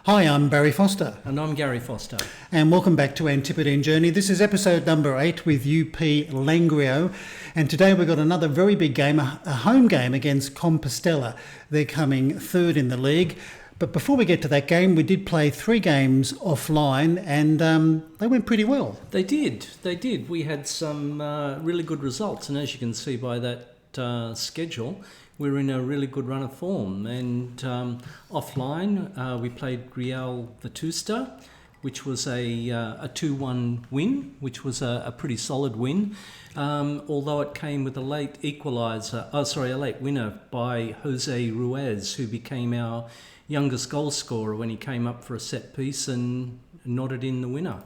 Hi, I'm Barry Foster. And I'm Gary Foster. And welcome back to Antipodean Journey. This is episode number 8 with UP Langrio. And today we've got another very big game, a home game against Compostela. They're coming third in the league. But before we get to that game, we did play 3 games offline and they went pretty well. They did. We had some really good results. And as you can see by that schedule, we're in a really good run of form. And offline, we played Real Vetusta, which was a 2-1 win, which was a pretty solid win. Although it came with a late a late winner by Jose Ruiz, who became our youngest goal scorer when he came up for a set piece and nodded in the winner.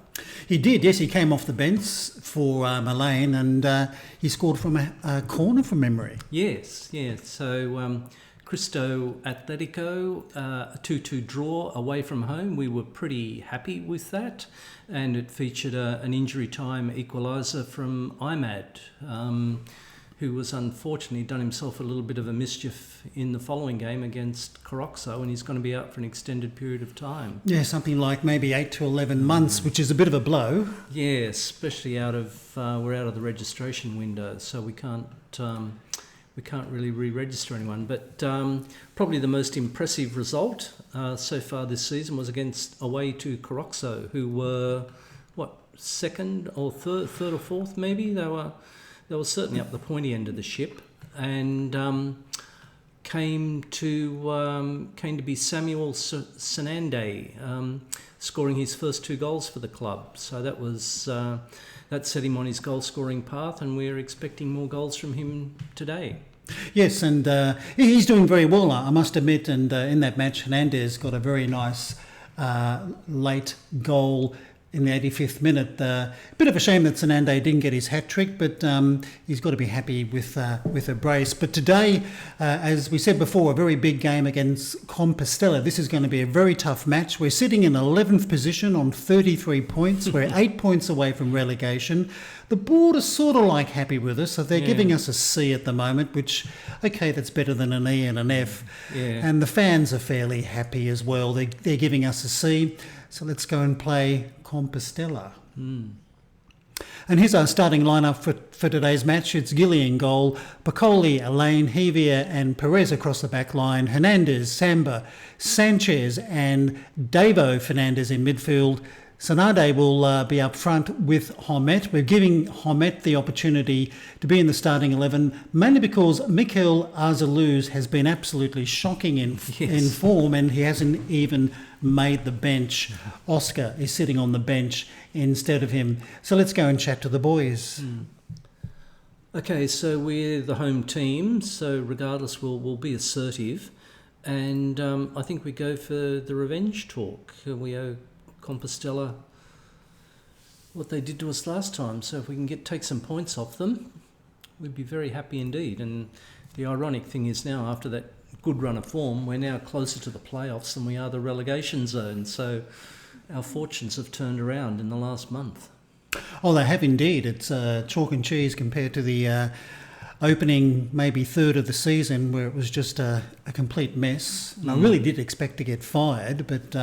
He did, yes. He came off the bench for Mullane and he scored from a corner from memory. Yes. So Cristo Atletico, a 2-2 draw away from home. We were pretty happy with that. And it featured an injury time equaliser from Imad, who was unfortunately done himself a little bit of a mischief in the following game against Coroxo, and he's going to be out for an extended period of time. Yeah, something like maybe 8 to 11 months, which is a bit of a blow. Yeah, especially we're out of the registration window, so we can't really re-register anyone. But probably the most impressive result so far this season was away to Coroxo, who were second or third or fourth maybe. They were certainly up the pointy end of the ship, and came to be Samuel Senande, scoring his first 2 goals for the club. So that set him on his goal scoring path, and we're expecting more goals from him today. Yes, and he's doing very well, I must admit. And in that match, Hernandez got a very nice late goal in the 85th minute. Bit of a shame that Senande didn't get his hat-trick, but he's got to be happy with a brace. But today, as we said before, a very big game against Compostela. This is going to be a very tough match. We're sitting in 11th position on 33 points. We're 8 points away from relegation. The board is sort of like happy with us, so they're giving us a C at the moment, which, okay, that's better than an E and an F. Yeah. And the fans are fairly happy as well. They're giving us a C. So let's go and play Compostela. And here's our starting lineup for today's match. It's Gillian goal, Piccoli, Elaine, Hevia and Perez across the back line, Hernandez, Samba, Sanchez and Davo Fernandez in midfield. Senade will be up front with Homet. We're giving Homet the opportunity to be in the starting 11, mainly because Mikel Arzaluz has been absolutely shocking in form, and he hasn't even made the bench. Oscar is sitting on the bench instead of him. So let's go and chat to the boys. Okay, so we're the home team, so regardless we'll be assertive, and I think we go for the revenge talk. We owe Compostela what they did to us last time, so if we can take some points off them, we'd be very happy indeed. And the ironic thing is now, after that good run of form, we're now closer to the playoffs than we are the relegation zone, so our fortunes have turned around in the last month. Oh, they have indeed. It's chalk and cheese compared to the opening maybe third of the season, where it was just a complete mess. And I really did expect to get fired, but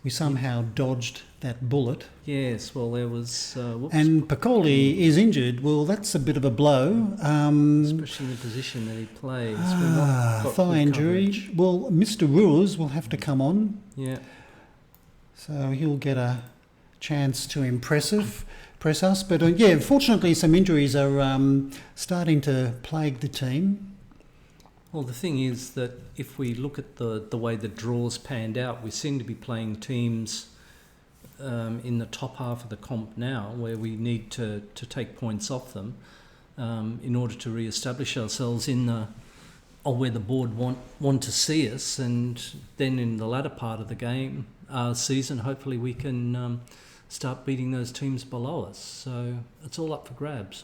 we somehow dodged that bullet. Yes, well, there was... and Piccoli is injured. Well, that's a bit of a blow. Especially in the position that he plays. Thigh injury. Coverage. Well, Mr. Ruiz will have to come on. Yeah. So he'll get a chance to impress us. But fortunately some injuries are starting to plague the team. Well, the thing is that if we look at the way the draws panned out, we seem to be playing teams in the top half of the comp now, where we need to take points off them in order to re-establish ourselves where the board want to see us, and then in the latter part of the game season, hopefully we can start beating those teams below us. So it's all up for grabs.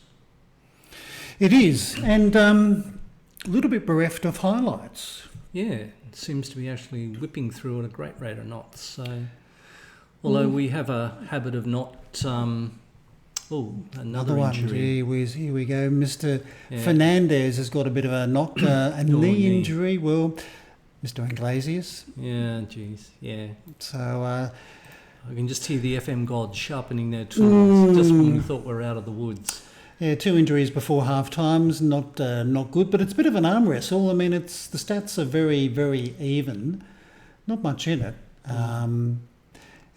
It is, and a little bit bereft of highlights. Yeah, it seems to be actually whipping through at a great rate of knots. So, although we have a habit of not another one. injury. Gee whiz, here we go. Mr. Fernandez has got a bit of a knock, a knee injury. Well, Mr. Anglasius. Yeah, geez, yeah. So, I can just hear the FM gods sharpening their tools just when we thought we were out of the woods. yeah, 2 injuries before half times, not good, but it's a bit of an arm wrestle. I mean, the stats are very, very even, not much in it. And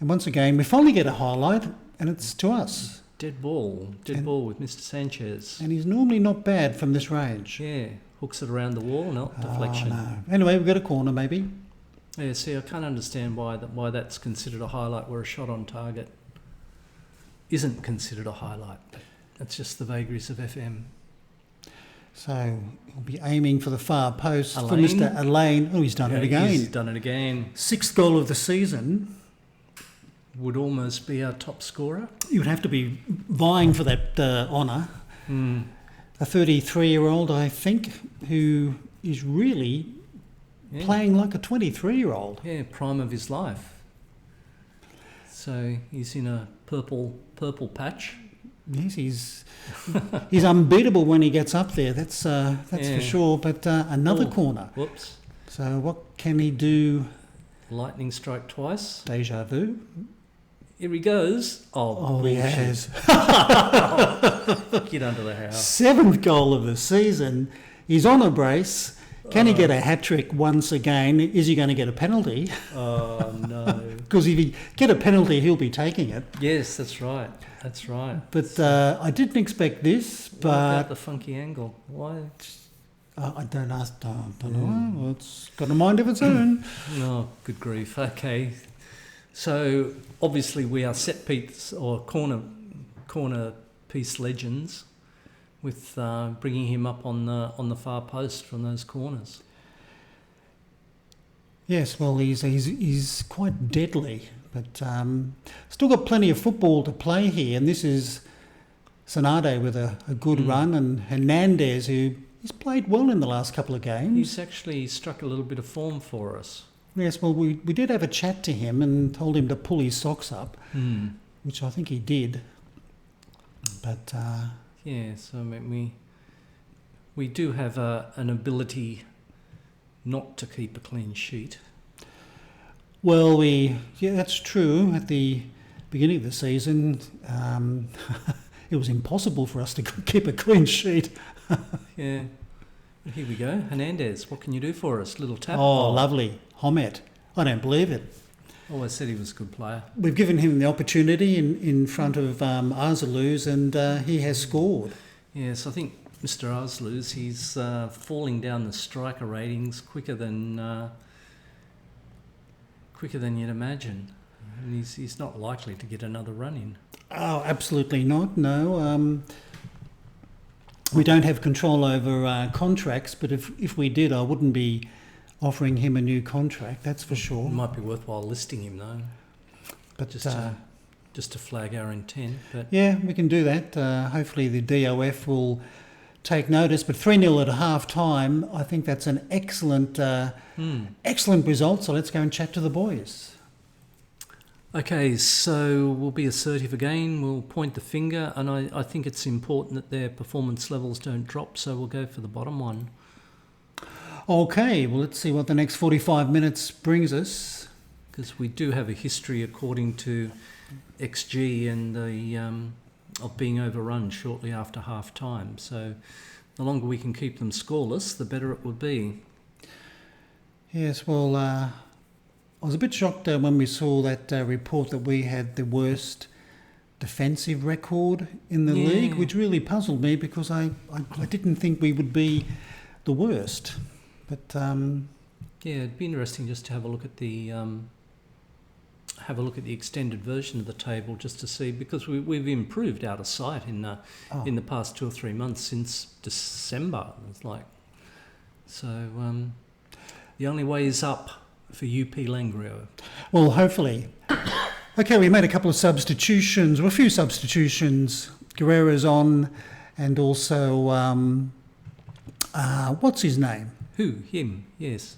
once again, we finally get a highlight, and it's to us. Dead ball with Mr. Sanchez. And he's normally not bad from this range. Yeah, hooks it around the wall, not deflection. No. Anyway, we've got a corner maybe. Yeah, see, I can't understand why that's considered a highlight where a shot on target isn't considered a highlight. But that's just the vagaries of FM. So we'll be aiming for the far post for Alain. Mr. Alain. Oh, he's done it again. He's done it again. 6th goal of the season. Would almost be our top scorer. You would have to be vying for that honour. Mm. A 33-year-old, I think, who is really Yeah. playing like a 23-year-old. Yeah, prime of his life. So he's in a purple patch. Yes, he's unbeatable when he gets up there. That's Yeah. for sure. But another Oh. corner. Whoops. So what can he do? Lightning strike twice. Deja vu. Here he goes. Oh, he bullshit. has. Get under the house. 7th goal of the season. He's on a brace. Can he get a hat-trick once again? Is he going to get a penalty? Oh, no. Because if he get a penalty, he'll be taking it. Yes, that's right. That's right. But I didn't expect this, What about but the funky angle? Why? I don't know. Well, it's got a mind of its own. Oh, good grief. Okay. So obviously we are set piece or corner piece legends with bringing him up on the far post from those corners. Yes, well, he's quite deadly, but still got plenty of football to play here. And this is Sanade with a good run, and Hernandez, who he's played well in the last couple of games. He's actually struck a little bit of form for us. Yes, well, we did have a chat to him and told him to pull his socks up, which I think he did. But Yeah, so I mean, we do have an ability not to keep a clean sheet. well, that's true. At the beginning of the season, it was impossible for us to keep a clean sheet. Yeah. Here we go. Hernandez, what can you do for us? Little tap. Oh, lovely. Homet. I don't believe it. Always said he was a good player. We've given him the opportunity in front of Arzaluz, and he has scored. Yes, I think Mr. Arzaluz, he's falling down the striker ratings quicker than you'd imagine. And he's not likely to get another run in. Oh, absolutely not. No. We don't have control over contracts, but if we did, I wouldn't be offering him a new contract, that's for It sure. might be worthwhile listing him though, But just to flag our intent. But yeah, we can do that. Hopefully the DOF will take notice. But 3-0 at half time, I think that's an excellent result. So let's go and chat to the boys. okay, so we'll be assertive again. We'll point the finger, and I think it's important that their performance levels don't drop. So we'll go for the bottom one. Okay, well, let's see what the next 45 minutes brings us. Because we do have a history, according to XG, and of being overrun shortly after half time. So the longer we can keep them scoreless, the better it would be. Yes, well, I was a bit shocked when we saw that report that we had the worst defensive record in the league, which really puzzled me because I didn't think we would be the worst. But yeah, it'd be interesting just to have a look at the extended version of the table, just to see, because we've improved out of sight in the past 2 or 3 months since December. It's like, so the only way is up for UP Langrio. well, hopefully. Okay, we made a couple of substitutions, well, a few substitutions. Guerrera's on, and also what's his name? Who? Him? Yes.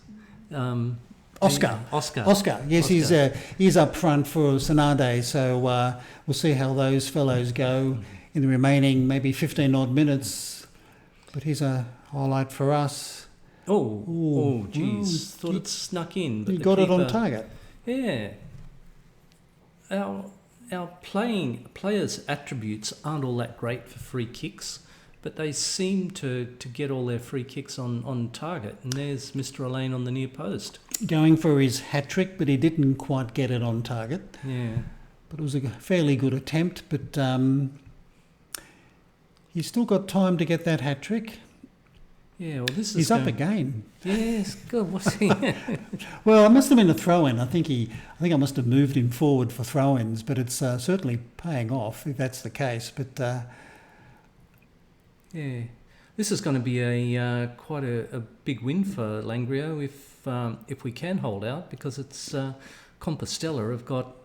Oscar. Oscar. Yes, Oscar. he's up front for Sanade, so we'll see how those fellows go in the remaining maybe 15 odd minutes. But here's a highlight for us. Oh, geez. Thought it snuck in. But You the got it on keeper- target. Yeah. Our players' attributes aren't all that great for free kicks, but they seem to get all their free kicks on target. And there's Mr. Elaine on the near post. Going for his hat-trick, but he didn't quite get it on target. Yeah. But it was a fairly good attempt, but he's still got time to get that hat-trick. Yeah, well, this is... He's up again. Yes, good. What's he... Well, it must have been a throw-in. I think I must have moved him forward for throw-ins, but it's certainly paying off if that's the case. But Yeah, this is going to be a quite a big win for Langrio if we can hold out, because it's Compostela have got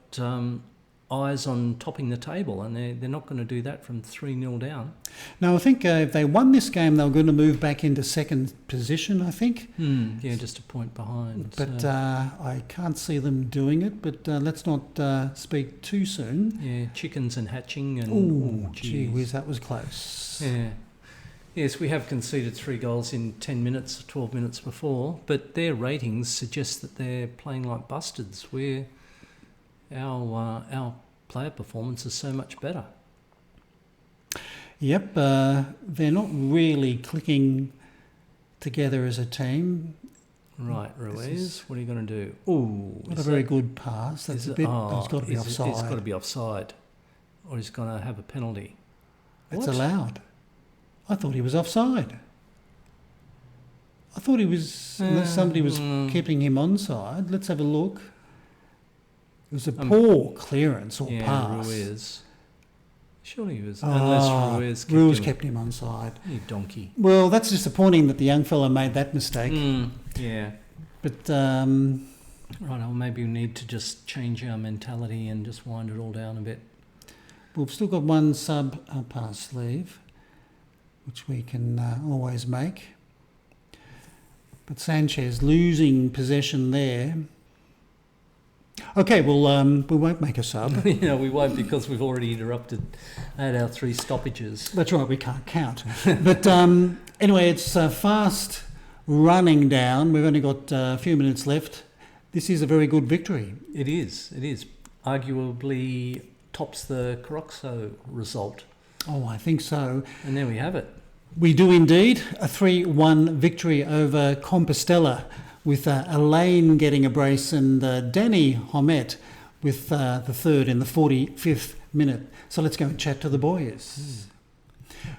eyes on topping the table, and they're not going to do that from 3-0 down. no, I think if they won this game, they were going to move back into second position, I think. Yeah, just a point behind. But so, I can't see them doing it. But let's not speak too soon. yeah, chickens and hatching and... Oh, geez. gee whiz, that was close. Yeah. Yes, we have conceded 3 goals in 10 minutes, 12 minutes before, but their ratings suggest that they're playing like bustards, where our player performance is so much better. Yep, they're not really clicking together as a team. Right, This Ruiz, is- what are you going to do? Ooh, Not a very good pass. That's a bit. It's got to be offside. It's got to be offside, or he's going to have a penalty. It's What? allowed. I thought he was offside. I thought he was, unless somebody was keeping him onside. Let's have a look. It was a poor clearance or Yeah, pass. Ruiz. Surely he was, Ah, unless Ruiz Ruiz him. kept him onside. You donkey. Well, that's disappointing that the young fella made that mistake. Yeah. But Right, well, maybe we need to just change our mentality and just wind it all down a bit. we've still got one sub up our sleeve, which we can always make. But Sanchez losing possession there. Okay, well, we won't make a sub. We won't, because we've already had our 3 stoppages. That's right, we can't count. But anyway, it's fast running down. We've only got a few minutes left. This is a very good victory. It is. Arguably tops the Coroxo result. Oh, I think so. And there we have it. We do indeed. A 3-1 victory over Compostela, with Elaine getting a brace and Danny Homet with the third in the 45th minute. So let's go and chat to the boys.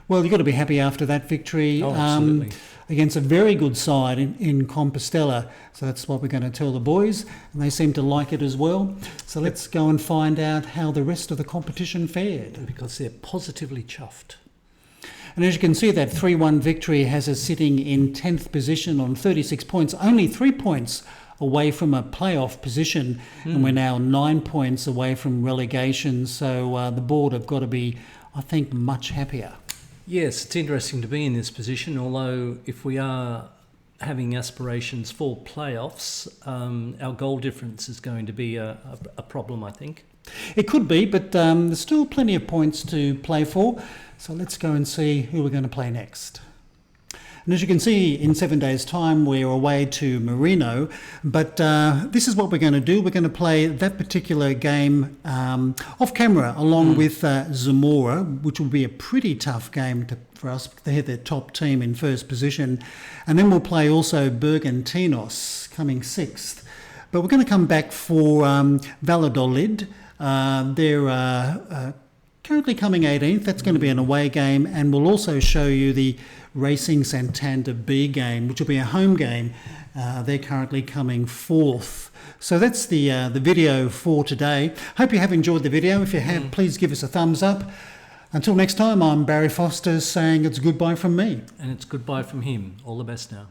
Well, you've got to be happy after that victory. Oh, absolutely. Against a very good side in Compostela. So that's what we're going to tell the boys, and they seem to like it as well. So let's go and find out how the rest of the competition fared. Because they're positively chuffed. And as you can see, that 3-1 victory has us sitting in 10th position on 36 points, only 3 points away from a playoff position, and we're now 9 points away from relegation. So the board have got to be, I think, much happier. Yes, it's interesting to be in this position, although if we are having aspirations for playoffs, our goal difference is going to be a problem, I think. It could be, but there's still plenty of points to play for. So let's go and see who we're going to play next. And as you can see, in 7 days' time, we're away to Marino. But this is what we're going to do. We're going to play that particular game off camera, along with Zamora, which will be a pretty tough game for us. They're the top team in first position. And then we'll play also Bergantinos, coming 6th. But we're going to come back for Valladolid. They're currently coming 18th. That's going to be an away game, and we'll also show you the Racing Santander B game, which will be a home game. They're currently coming 4th. So that's the video for today. Hope you have enjoyed the video. If you have, please give us a thumbs up. Until next time, I'm Barry Foster saying it's goodbye from me. And it's goodbye from him. All the best now.